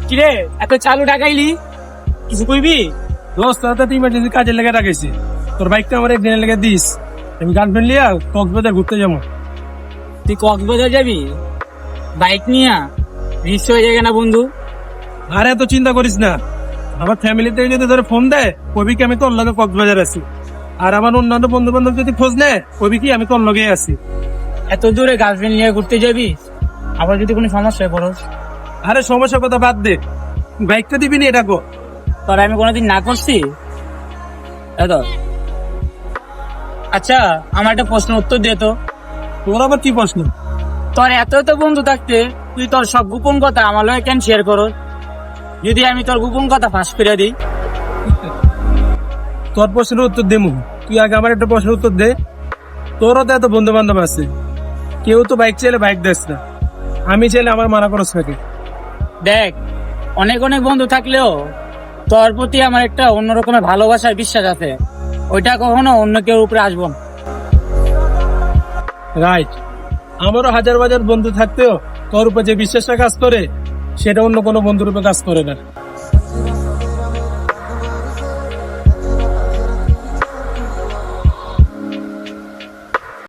কিরে এত চালু ঢাকাইলি, কিছু কইবি? দোস্ত তুই ইমার্জেন্সি কাজের লেগে রাখাইছি, তোর বাইকটা আমার একদিনের লেগে দিস। আমি গার্লফ্রেন্ড লিয়া কক্সবাজার ঘুরতে যাবো। তুই কক্সবাজার যাবি বাইক নিয়া? রিস্ক হয়ে যাবে না বন্ধু? আর এত চিন্তা করিস না, আমার ফ্যামিলি থেকে যদি ধরে ফোন দেয় কবি কি আমি তোর লগে কক্সবাজার আছি, আর আমার অন্যান্য বন্ধু বান্ধব যদি খোঁজ নেয় কবি কি আমি তোর লগে আছি। এত দূরে গার্লফ্রেন্ড নিয়ে ঘুরতে যাবি, আবার যদি কোনো সমস্যায় পড়োস? আরে সমস্যার কথা বাদ দে, বাইকটা দিবি নি এটা কো। তোর আমি কোনোদিন না করছি এত? আচ্ছা আমার একটা প্রশ্ন উত্তর দে তো। তোর আবার কি প্রশ্ন? তোর এত তো বন্ধু থাকতে তুই তোর সব গোপন কথা আমার লগে কেন শেয়ার করস? যদি আমি তোর গোপন কথা ফাঁস করে দিই? তোর প্রশ্নের উত্তর দেমু, তুই আগে আমার একটা প্রশ্নের উত্তর দে। তোরও তো এত বন্ধু বান্ধব আছে, কেউ তো বাইক চাইলে বাইক দেস না, আমি চাইলে আমার মানা করস নাকি? দেখ, অনেক অনেক বন্ধু থাকলেও তোর প্রতি আমার একটা অন্যরকমের ভালোবাসার বিশ্বাস আছে, ওইটা কখনো অন্য কেউ উপরে আসবো না। রাইট, আমারও হাজার হাজার বন্ধু থাকতেও তোর উপর যে বিশ্বাসটা কাজ করে সেটা অন্য কোনো বন্ধুর উপর কাজ করে না।